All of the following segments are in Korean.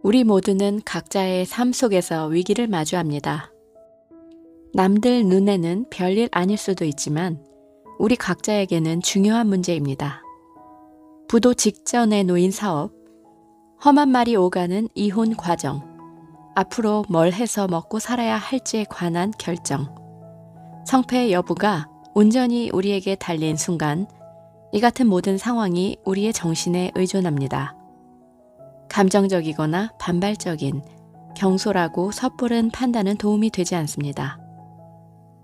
우리 모두는 각자의 삶 속에서 위기를 마주합니다. 남들 눈에는 별일 아닐 수도 있지만 우리 각자에게는 중요한 문제입니다. 부도 직전에 놓인 사업, 험한 말이 오가는 이혼 과정, 앞으로 뭘 해서 먹고 살아야 할지에 관한 결정, 성패 여부가 온전히 우리에게 달린 순간 이 같은 모든 상황이 우리의 정신에 의존합니다. 감정적이거나 반발적인, 경솔하고 섣부른 판단은 도움이 되지 않습니다.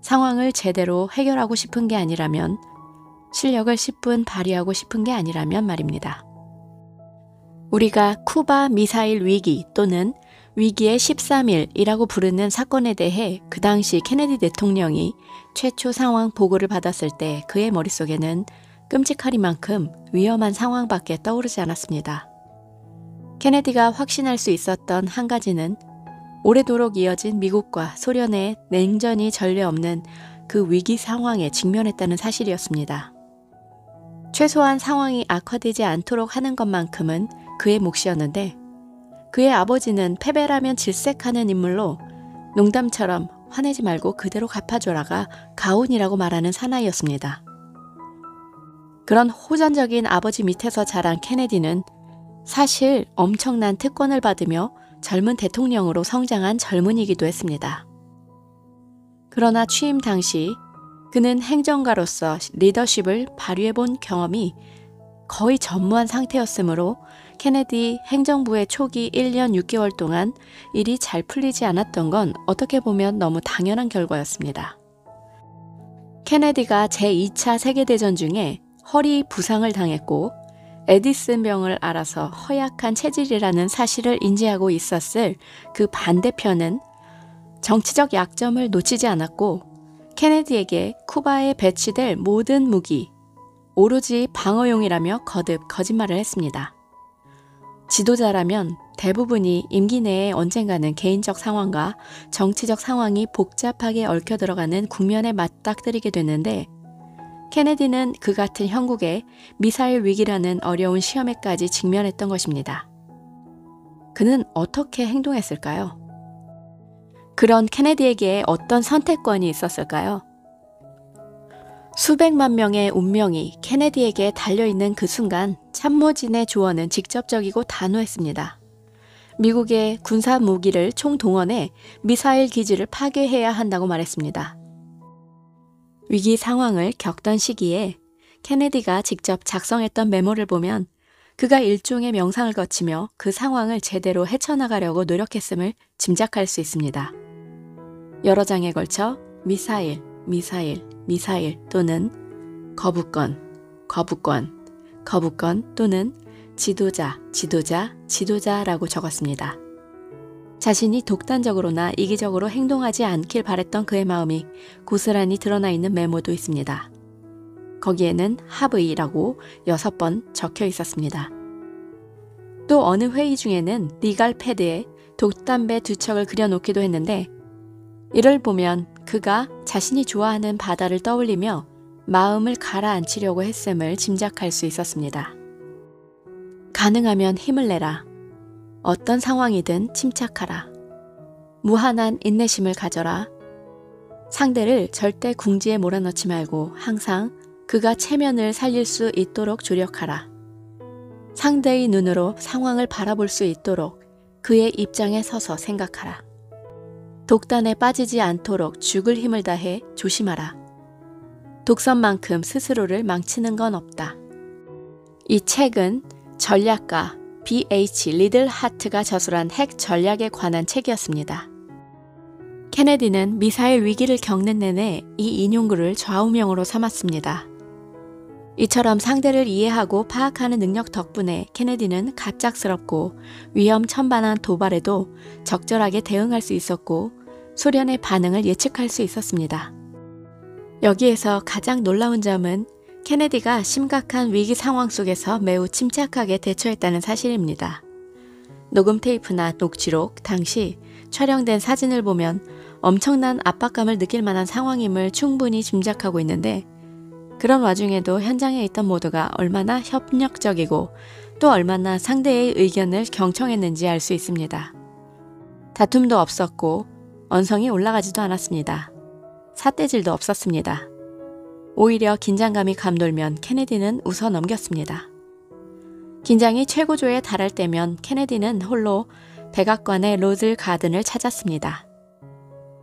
상황을 제대로 해결하고 싶은 게 아니라면, 실력을 10분 발휘하고 싶은 게 아니라면 말입니다. 우리가 쿠바 미사일 위기 또는 위기의 13일이라고 부르는 사건에 대해 그 당시 케네디 대통령이 최초 상황 보고를 받았을 때 그의 머릿속에는 끔찍하리만큼 위험한 상황밖에 떠오르지 않았습니다. 케네디가 확신할 수 있었던 한 가지는 오래도록 이어진 미국과 소련의 냉전이 전례 없는 그 위기 상황에 직면했다는 사실이었습니다. 최소한 상황이 악화되지 않도록 하는 것만큼은 그의 몫이었는데 그의 아버지는 패배라면 질색하는 인물로 농담처럼 화내지 말고 그대로 갚아줘라가 가온이라고 말하는 사나이였습니다. 그런 호전적인 아버지 밑에서 자란 케네디는 사실 엄청난 특권을 받으며 젊은 대통령으로 성장한 젊은이기도 했습니다. 그러나 취임 당시 그는 행정가로서 리더십을 발휘해본 경험이 거의 전무한 상태였으므로 케네디 행정부의 초기 1년 6개월 동안 일이 잘 풀리지 않았던 건 어떻게 보면 너무 당연한 결과였습니다. 케네디가 제2차 세계대전 중에 허리 부상을 당했고 에디슨병을 앓아서 허약한 체질이라는 사실을 인지하고 있었을 그 반대편은 정치적 약점을 놓치지 않았고 케네디에게 쿠바에 배치될 모든 무기, 오로지 방어용이라며 거듭 거짓말을 했습니다. 지도자라면 대부분이 임기 내에 언젠가는 개인적 상황과 정치적 상황이 복잡하게 얽혀 들어가는 국면에 맞닥뜨리게 되는데 케네디는 그 같은 형국의 미사일 위기라는 어려운 시험에까지 직면했던 것입니다. 그는 어떻게 행동했을까요? 그런 케네디에게 어떤 선택권이 있었을까요? 수백만 명의 운명이 케네디에게 달려있는 그 순간 참모진의 조언은 직접적이고 단호했습니다. 미국의 군사 무기를 총동원해 미사일 기지를 파괴해야 한다고 말했습니다. 위기 상황을 겪던 시기에 케네디가 직접 작성했던 메모를 보면 그가 일종의 명상을 거치며 그 상황을 제대로 헤쳐나가려고 노력했음을 짐작할 수 있습니다. 여러 장에 걸쳐 미사일, 미사일, 미사일 또는 거부권, 거부권, 거부권 또는 지도자, 지도자, 지도자라고 적었습니다. 자신이 독단적으로나 이기적으로 행동하지 않길 바랬던 그의 마음이 고스란히 드러나 있는 메모도 있습니다. 거기에는 하브이라고 6번 적혀 있었습니다. 또 어느 회의 중에는 리갈 패드에 독담배 2척을 그려놓기도 했는데 이를 보면 그가 자신이 좋아하는 바다를 떠올리며 마음을 가라앉히려고 했음을 짐작할 수 있었습니다. 가능하면 힘을 내라. 어떤 상황이든 침착하라. 무한한 인내심을 가져라. 상대를 절대 궁지에 몰아넣지 말고 항상 그가 체면을 살릴 수 있도록 조력하라. 상대의 눈으로 상황을 바라볼 수 있도록 그의 입장에 서서 생각하라. 독단에 빠지지 않도록 죽을 힘을 다해 조심하라. 독선만큼 스스로를 망치는 건 없다. 이 책은 전략가 B.H. 리들 하트가 저술한 핵 전략에 관한 책이었습니다. 케네디는 미사일 위기를 겪는 내내 이 인용글을 좌우명으로 삼았습니다. 이처럼 상대를 이해하고 파악하는 능력 덕분에 케네디는 갑작스럽고 위험천만한 도발에도 적절하게 대응할 수 있었고 소련의 반응을 예측할 수 있었습니다. 여기에서 가장 놀라운 점은 케네디가 심각한 위기 상황 속에서 매우 침착하게 대처했다는 사실입니다. 녹음 테이프나 녹취록, 당시 촬영된 사진을 보면 엄청난 압박감을 느낄 만한 상황임을 충분히 짐작하고 있는데 그런 와중에도 현장에 있던 모두가 얼마나 협력적이고 또 얼마나 상대의 의견을 경청했는지 알 수 있습니다. 다툼도 없었고 언성이 올라가지도 않았습니다. 삿대질도 없었습니다. 오히려 긴장감이 감돌면 케네디는 웃어 넘겼습니다. 긴장이 최고조에 달할 때면 케네디는 홀로 백악관의 로즐 가든을 찾았습니다.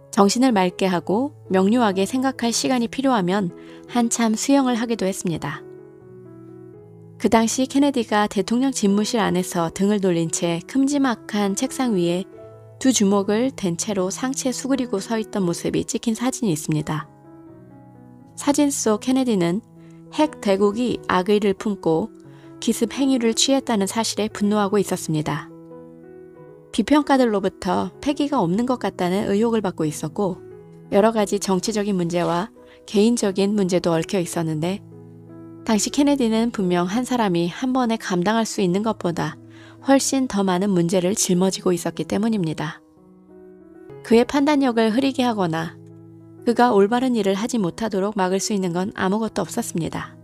정신을 맑게 하고 명료하게 생각할 시간이 필요하면 한참 수영을 하기도 했습니다. 그 당시 케네디가 대통령 집무실 안에서 등을 돌린 채 큼지막한 책상 위에 두 주먹을 댄 채로 상체에 수그리고 서 있던 모습이 찍힌 사진이 있습니다. 사진 속 케네디는 핵 대국이 악의를 품고 기습 행위를 취했다는 사실에 분노하고 있었습니다. 비평가들로부터 패기가 없는 것 같다는 의혹을 받고 있었고 여러 가지 정치적인 문제와 개인적인 문제도 얽혀 있었는데 당시 케네디는 분명 한 사람이 한 번에 감당할 수 있는 것보다 훨씬 더 많은 문제를 짊어지고 있었기 때문입니다. 그의 판단력을 흐리게 하거나 그가 올바른 일을 하지 못하도록 막을 수 있는 건 아무것도 없었습니다.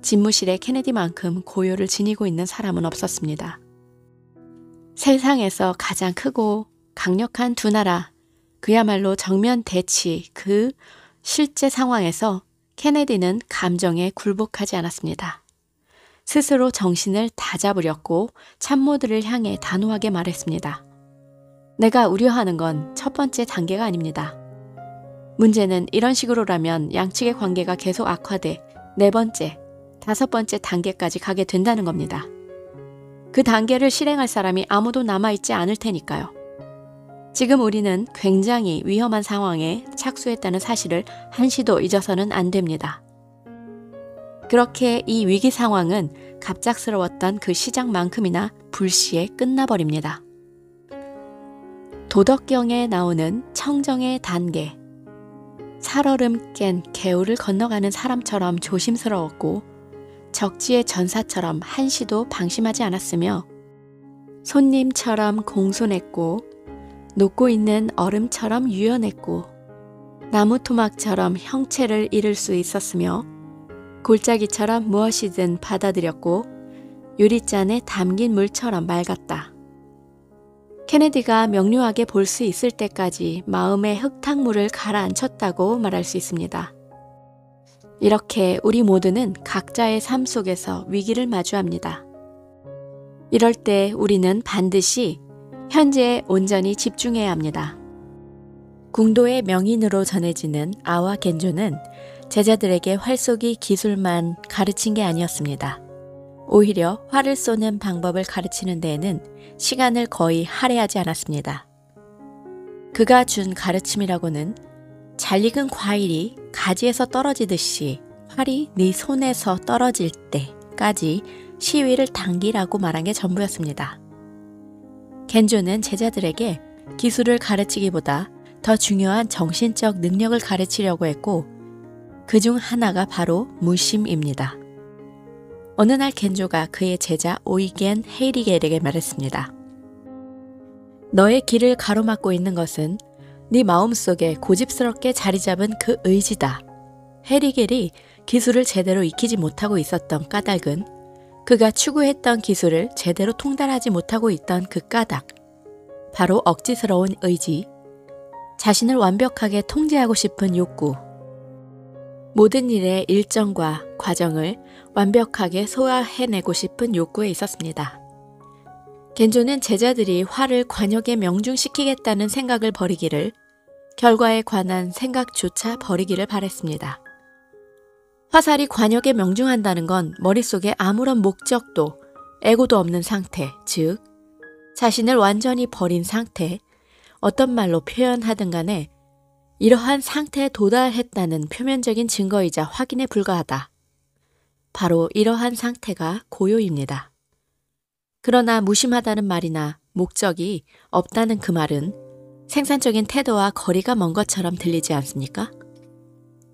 집무실에 케네디만큼 고요를 지니고 있는 사람은 없었습니다. 세상에서 가장 크고 강력한 두 나라, 그야말로 정면 대치 그 실제 상황에서 케네디는 감정에 굴복하지 않았습니다. 스스로 정신을 다잡으렸고 참모들을 향해 단호하게 말했습니다. 내가 우려하는 건 첫 번째 단계가 아닙니다. 문제는 이런 식으로라면 양측의 관계가 계속 악화돼 네 번째, 다섯 번째 단계까지 가게 된다는 겁니다. 그 단계를 실행할 사람이 아무도 남아있지 않을 테니까요. 지금 우리는 굉장히 위험한 상황에 착수했다는 사실을 한시도 잊어서는 안 됩니다. 그렇게 이 위기 상황은 갑작스러웠던 그 시작만큼이나 불시에 끝나버립니다. 도덕경에 나오는 청정의 단계. 살얼음 깬 개울을 건너가는 사람처럼 조심스러웠고 적지의 전사처럼 한시도 방심하지 않았으며 손님처럼 공손했고 녹고 있는 얼음처럼 유연했고 나무 토막처럼 형체를 잃을 수 있었으며 골짜기처럼 무엇이든 받아들였고 유리잔에 담긴 물처럼 맑았다. 케네디가 명료하게 볼 수 있을 때까지 마음의 흙탕물을 가라앉혔다고 말할 수 있습니다. 이렇게 우리 모두는 각자의 삶 속에서 위기를 마주합니다. 이럴 때 우리는 반드시 현재에 온전히 집중해야 합니다. 궁도의 명인으로 전해지는 아와 겐조는 제자들에게 활 쏘기 기술만 가르친 게 아니었습니다. 오히려 활을 쏘는 방법을 가르치는 데에는 시간을 거의 할애하지 않았습니다. 그가 준 가르침이라고는 잘 익은 과일이 가지에서 떨어지듯이 활이 네 손에서 떨어질 때까지 시위를 당기라고 말한 게 전부였습니다. 겐조는 제자들에게 기술을 가르치기보다 더 중요한 정신적 능력을 가르치려고 했고 그중 하나가 바로 무심입니다. 어느 날 겐조가 그의 제자 오이겐 헤이리겔에게 말했습니다. 너의 길을 가로막고 있는 것은 네 마음속에 고집스럽게 자리 잡은 그 의지다. 헤리겔이 기술을 제대로 익히지 못하고 있었던 까닭은 그가 추구했던 기술을 제대로 통달하지 못하고 있던 그 까닭. 바로 억지스러운 의지, 자신을 완벽하게 통제하고 싶은 욕구, 모든 일의 일정과 과정을 완벽하게 소화해내고 싶은 욕구에 있었습니다. 겐조는 제자들이 화를 관역에 명중시키겠다는 생각을 버리기를, 결과에 관한 생각조차 버리기를 바랬습니다. 화살이 관역에 명중한다는 건 머릿속에 아무런 목적도, 애고도 없는 상태, 즉 자신을 완전히 버린 상태, 어떤 말로 표현하든 간에 이러한 상태에 도달했다는 표면적인 증거이자 확인에 불과하다. 바로 이러한 상태가 고요입니다. 그러나 무심하다는 말이나 목적이 없다는 그 말은 생산적인 태도와 거리가 먼 것처럼 들리지 않습니까?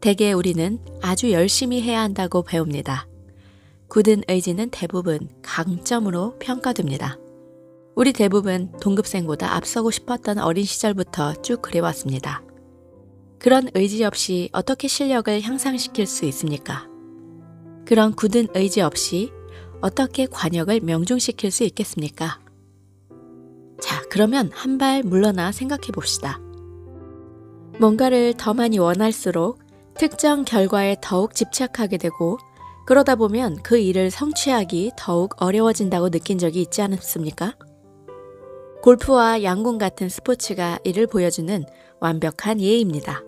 대개 우리는 아주 열심히 해야 한다고 배웁니다. 굳은 의지는 대부분 강점으로 평가됩니다. 우리 대부분 동급생보다 앞서고 싶었던 어린 시절부터 쭉 그래왔습니다. 그런 의지 없이 어떻게 실력을 향상시킬 수 있습니까? 그런 굳은 의지 없이 어떻게 관역을 명중시킬 수 있겠습니까? 자, 그러면 한 발 물러나 생각해 봅시다. 뭔가를 더 많이 원할수록 특정 결과에 더욱 집착하게 되고 그러다 보면 그 일을 성취하기 더욱 어려워진다고 느낀 적이 있지 않습니까? 골프와 양궁 같은 스포츠가 이를 보여주는 완벽한 예입니다.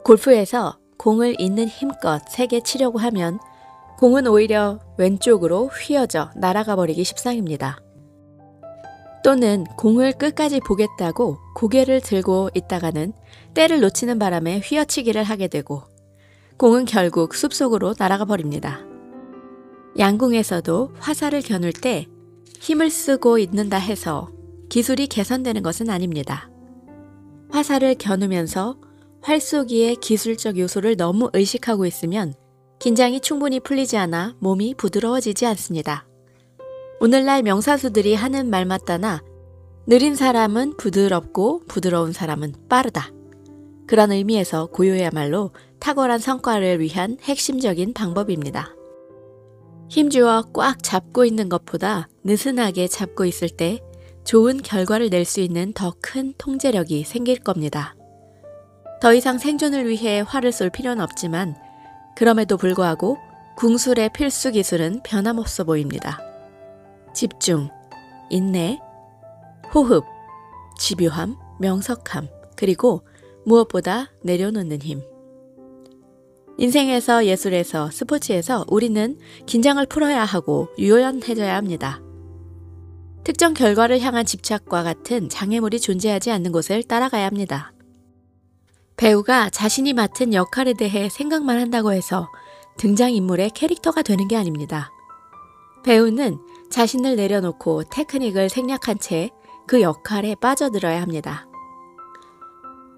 골프에서 공을 있는 힘껏 세게 치려고 하면 공은 오히려 왼쪽으로 휘어져 날아가 버리기 십상입니다. 또는 공을 끝까지 보겠다고 고개를 들고 있다가는 때를 놓치는 바람에 휘어치기를 하게 되고 공은 결국 숲속으로 날아가 버립니다. 양궁에서도 화살을 겨눌 때 힘을 쓰고 있는다 해서 기술이 개선되는 것은 아닙니다. 화살을 겨누면서 활 쏘기의 기술적 요소를 너무 의식하고 있으면 긴장이 충분히 풀리지 않아 몸이 부드러워지지 않습니다. 오늘날 명사수들이 하는 말 맞다나 느린 사람은 부드럽고 부드러운 사람은 빠르다. 그런 의미에서 고요야말로 탁월한 성과를 위한 핵심적인 방법입니다. 힘주어 꽉 잡고 있는 것보다 느슨하게 잡고 있을 때 좋은 결과를 낼 수 있는 더 큰 통제력이 생길 겁니다. 더 이상 생존을 위해 활을 쏠 필요는 없지만 그럼에도 불구하고 궁술의 필수 기술은 변함없어 보입니다. 집중, 인내, 호흡, 집요함, 명석함, 그리고 무엇보다 내려놓는 힘. 인생에서 예술에서 스포츠에서 우리는 긴장을 풀어야 하고 유연해져야 합니다. 특정 결과를 향한 집착과 같은 장애물이 존재하지 않는 곳을 따라가야 합니다. 배우가 자신이 맡은 역할에 대해 생각만 한다고 해서 등장인물의 캐릭터가 되는 게 아닙니다. 배우는 자신을 내려놓고 테크닉을 생략한 채 그 역할에 빠져들어야 합니다.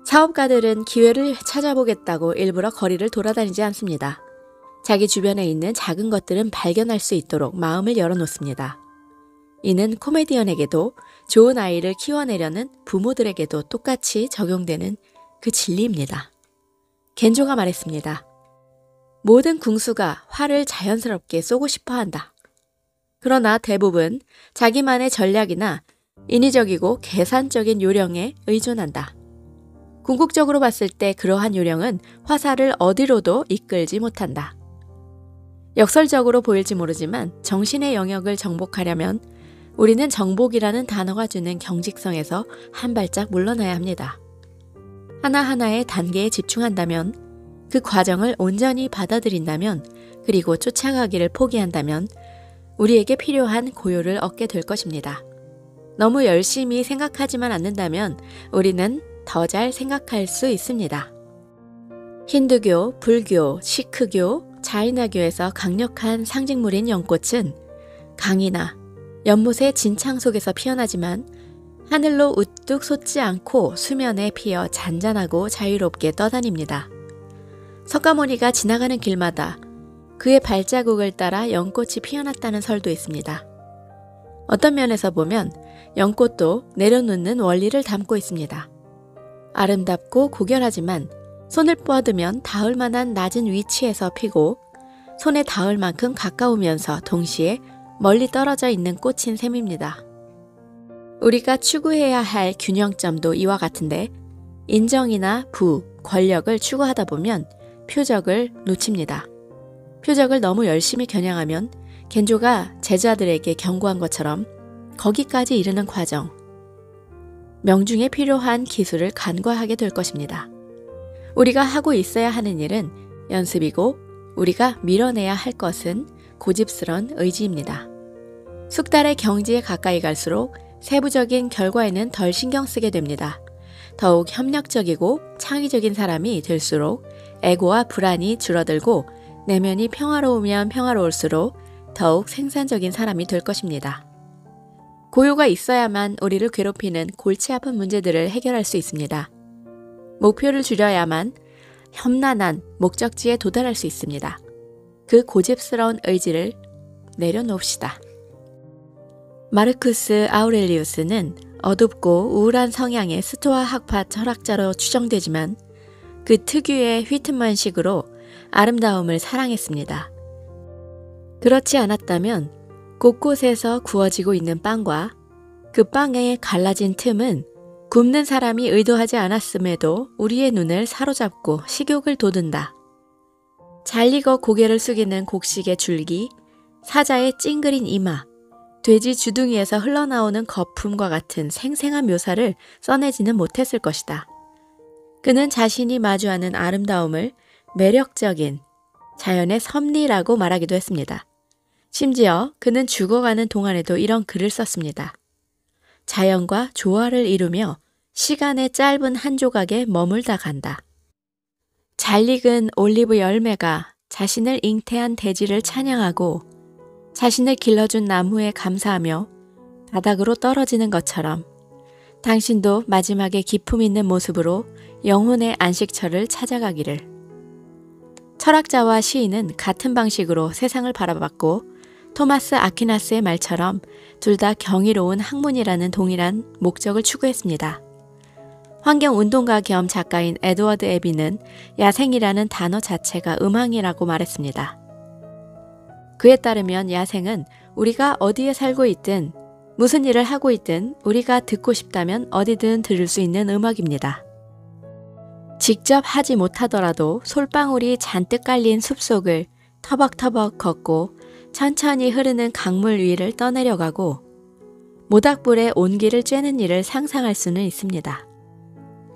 사업가들은 기회를 찾아보겠다고 일부러 거리를 돌아다니지 않습니다. 자기 주변에 있는 작은 것들은 발견할 수 있도록 마음을 열어놓습니다. 이는 코미디언에게도 좋은 아이를 키워내려는 부모들에게도 똑같이 적용되는 그 진리입니다. 겐조가 말했습니다. 모든 궁수가 활을 자연스럽게 쏘고 싶어 한다. 그러나 대부분 자기만의 전략이나 인위적이고 계산적인 요령에 의존한다. 궁극적으로 봤을 때 그러한 요령은 화살을 어디로도 이끌지 못한다. 역설적으로 보일지 모르지만 정신의 영역을 정복하려면 우리는 정복이라는 단어가 주는 경직성에서 한 발짝 물러나야 합니다. 하나하나의 단계에 집중한다면, 그 과정을 온전히 받아들인다면, 그리고 쫓아가기를 포기한다면 우리에게 필요한 고요를 얻게 될 것입니다. 너무 열심히 생각하지만 않는다면 우리는 더 잘 생각할 수 있습니다. 힌두교, 불교, 시크교, 자이나교에서 강력한 상징물인 연꽃은 강이나 연못의 진창 속에서 피어나지만 하늘로 우뚝 솟지 않고 수면에 피어 잔잔하고 자유롭게 떠다닙니다. 석가모니가 지나가는 길마다 그의 발자국을 따라 연꽃이 피어났다는 설도 있습니다. 어떤 면에서 보면 연꽃도 내려놓는 원리를 담고 있습니다. 아름답고 고결하지만 손을 뻗으면 닿을 만한 낮은 위치에서 피고 손에 닿을 만큼 가까우면서 동시에 멀리 떨어져 있는 꽃인 셈입니다. 우리가 추구해야 할 균형점도 이와 같은데 인정이나 부, 권력을 추구하다 보면 표적을 놓칩니다. 표적을 너무 열심히 겨냥하면 겐조가 제자들에게 경고한 것처럼 거기까지 이르는 과정, 명중에 필요한 기술을 간과하게 될 것입니다. 우리가 하고 있어야 하는 일은 연습이고 우리가 밀어내야 할 것은 고집스런 의지입니다. 숙달의 경지에 가까이 갈수록 세부적인 결과에는 덜 신경 쓰게 됩니다. 더욱 협력적이고 창의적인 사람이 될수록 애고와 불안이 줄어들고 내면이 평화로우면 평화로울수록 더욱 생산적인 사람이 될 것입니다. 고요가 있어야만 우리를 괴롭히는 골치 아픈 문제들을 해결할 수 있습니다. 목표를 줄여야만 험난한 목적지에 도달할 수 있습니다. 그 고집스러운 의지를 내려놓읍시다. 마르쿠스 아우렐리우스는 어둡고 우울한 성향의 스토아 학파 철학자로 추정되지만 그 특유의 휘트만식으로 아름다움을 사랑했습니다. 그렇지 않았다면 곳곳에서 구워지고 있는 빵과 그 빵에 갈라진 틈은 굽는 사람이 의도하지 않았음에도 우리의 눈을 사로잡고 식욕을 돋운다. 잘 익어 고개를 숙이는 곡식의 줄기, 사자의 찡그린 이마, 돼지 주둥이에서 흘러나오는 거품과 같은 생생한 묘사를 써내지는 못했을 것이다. 그는 자신이 마주하는 아름다움을 매력적인 자연의 섭리라고 말하기도 했습니다. 심지어 그는 죽어가는 동안에도 이런 글을 썼습니다. 자연과 조화를 이루며 시간의 짧은 한 조각에 머물다 간다. 잘 익은 올리브 열매가 자신을 잉태한 대지를 찬양하고 자신을 길러준 나무에 감사하며 바닥으로 떨어지는 것처럼 당신도 마지막에 기품 있는 모습으로 영혼의 안식처를 찾아가기를. 철학자와 시인은 같은 방식으로 세상을 바라봤고 토마스 아퀴나스의 말처럼 둘 다 경이로운 학문이라는 동일한 목적을 추구했습니다. 환경운동가 겸 작가인 에드워드 애비는 야생이라는 단어 자체가 음항이라고 말했습니다. 그에 따르면 야생은 우리가 어디에 살고 있든 무슨 일을 하고 있든 우리가 듣고 싶다면 어디든 들을 수 있는 음악입니다. 직접 하지 못하더라도 솔방울이 잔뜩 깔린 숲속을 터벅터벅 걷고 천천히 흐르는 강물 위를 떠내려가고 모닥불에 온기를 쬐는 일을 상상할 수는 있습니다.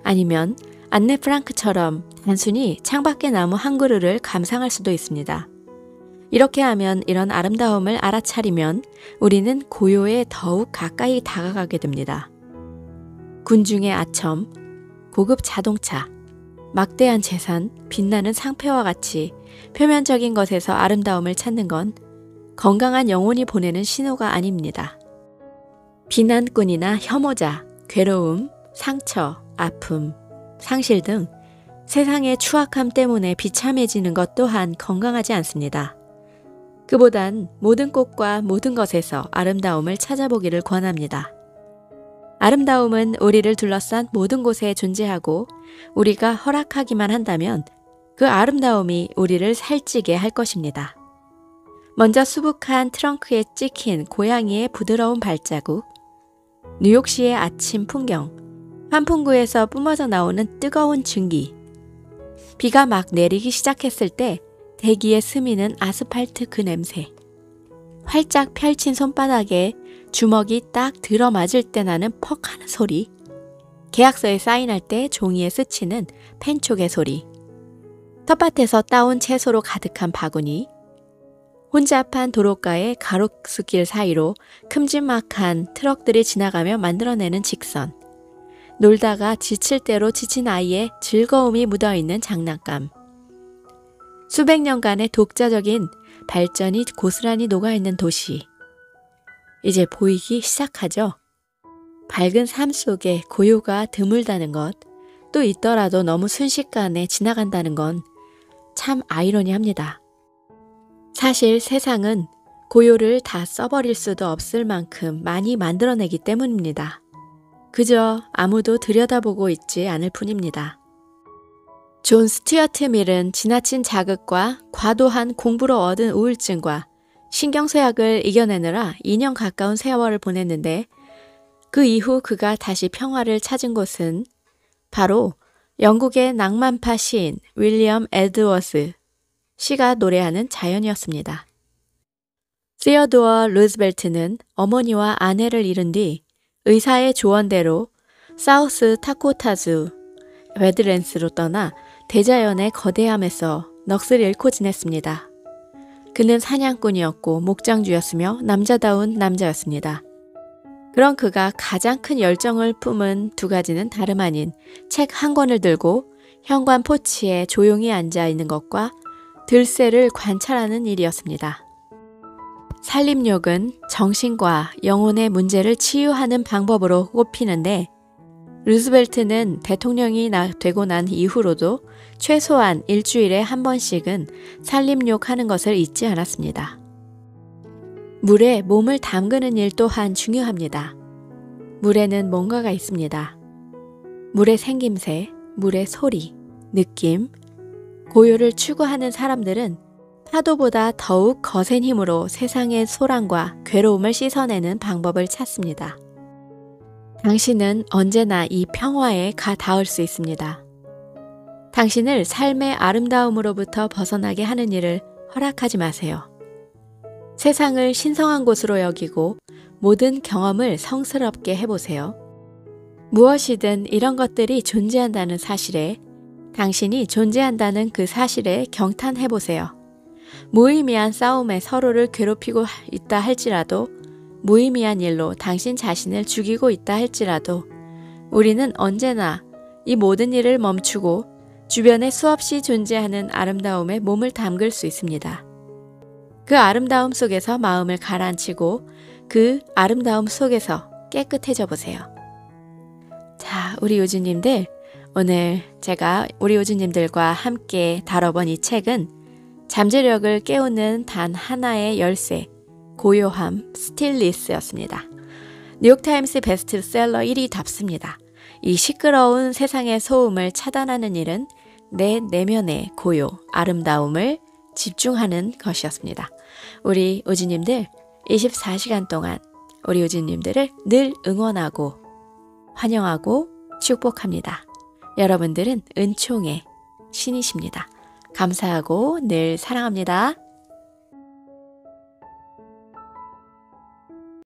아니면 안네 프랑크처럼 단순히 창밖의 나무 한 그루를 감상할 수도 있습니다. 이렇게 하면 이런 아름다움을 알아차리면 우리는 고요에 더욱 가까이 다가가게 됩니다. 군중의 아첨, 고급 자동차, 막대한 재산, 빛나는 상패와 같이 표면적인 것에서 아름다움을 찾는 건 건강한 영혼이 보내는 신호가 아닙니다. 비난꾼이나 혐오자, 괴로움, 상처, 아픔, 상실 등 세상의 추악함 때문에 비참해지는 것 또한 건강하지 않습니다. 그보단 모든 꽃과 모든 것에서 아름다움을 찾아보기를 권합니다. 아름다움은 우리를 둘러싼 모든 곳에 존재하고 우리가 허락하기만 한다면 그 아름다움이 우리를 살찌게 할 것입니다. 먼저 수북한 트렁크에 찍힌 고양이의 부드러운 발자국, 뉴욕시의 아침 풍경, 환풍구에서 뿜어져 나오는 뜨거운 증기, 비가 막 내리기 시작했을 때 대기에 스미는 아스팔트 그 냄새, 활짝 펼친 손바닥에 주먹이 딱 들어맞을 때 나는 퍽 하는 소리, 계약서에 사인할 때 종이에 스치는 펜촉의 소리, 텃밭에서 따온 채소로 가득한 바구니, 혼잡한 도로가의 가로수길 사이로 큼지막한 트럭들이 지나가며 만들어내는 직선, 놀다가 지칠 대로 지친 아이의 즐거움이 묻어있는 장난감, 수백 년간의 독자적인 발전이 고스란히 녹아있는 도시. 이제 보이기 시작하죠. 밝은 삶 속에 고요가 드물다는 것, 또 있더라도 너무 순식간에 지나간다는 건 참 아이러니합니다. 사실 세상은 고요를 다 써버릴 수도 없을 만큼 많이 만들어내기 때문입니다. 그저 아무도 들여다보고 있지 않을 뿐입니다. 존 스튜어트 밀은 지나친 자극과 과도한 공부로 얻은 우울증과 신경쇠약을 이겨내느라 2년 가까운 세월을 보냈는데 그 이후 그가 다시 평화를 찾은 곳은 바로 영국의 낭만파 시인 윌리엄 에드워스 시가 노래하는 자연이었습니다. 시어도어 루즈벨트는 어머니와 아내를 잃은 뒤 의사의 조언대로 사우스 타코타주 베드랜스로 떠나 대자연의 거대함에서 넋을 잃고 지냈습니다. 그는 사냥꾼이었고 목장주였으며 남자다운 남자였습니다. 그런 그가 가장 큰 열정을 품은 두 가지는 다름 아닌 책 한 권을 들고 현관 포치에 조용히 앉아 있는 것과 들새를 관찰하는 일이었습니다. 산림욕은 정신과 영혼의 문제를 치유하는 방법으로 꼽히는데 루즈벨트는 대통령이 되고 난 이후로도 최소한 일주일에 한 번씩은 산림욕 하는 것을 잊지 않았습니다. 물에 몸을 담그는 일 또한 중요합니다. 물에는 뭔가가 있습니다. 물의 생김새, 물의 소리, 느낌, 고요를 추구하는 사람들은 파도보다 더욱 거센 힘으로 세상의 소란과 괴로움을 씻어내는 방법을 찾습니다. 당신은 언제나 이 평화에 가 닿을 수 있습니다. 당신을 삶의 아름다움으로부터 벗어나게 하는 일을 허락하지 마세요. 세상을 신성한 곳으로 여기고 모든 경험을 성스럽게 해보세요. 무엇이든 이런 것들이 존재한다는 사실에, 당신이 존재한다는 그 사실에 경탄해보세요. 무의미한 싸움에 서로를 괴롭히고 있다 할지라도, 무의미한 일로 당신 자신을 죽이고 있다 할지라도 우리는 언제나 이 모든 일을 멈추고 주변에 수없이 존재하는 아름다움에 몸을 담글 수 있습니다. 그 아름다움 속에서 마음을 가라앉히고 그 아름다움 속에서 깨끗해져 보세요. 자, 우리 요주님들, 오늘 제가 우리 요주님들과 함께 다뤄본 이 책은 잠재력을 깨우는 단 하나의 열쇠, 고요함 스틸리스였습니다. 뉴욕타임스 베스트셀러 1위답습니다. 이 시끄러운 세상의 소음을 차단하는 일은 내 내면의 고요, 아름다움을 집중하는 것이었습니다. 우리 우주님들 24시간 동안 우리 우주님들을 늘 응원하고 환영하고 축복합니다. 여러분들은 은총의 신이십니다. 감사하고 늘 사랑합니다.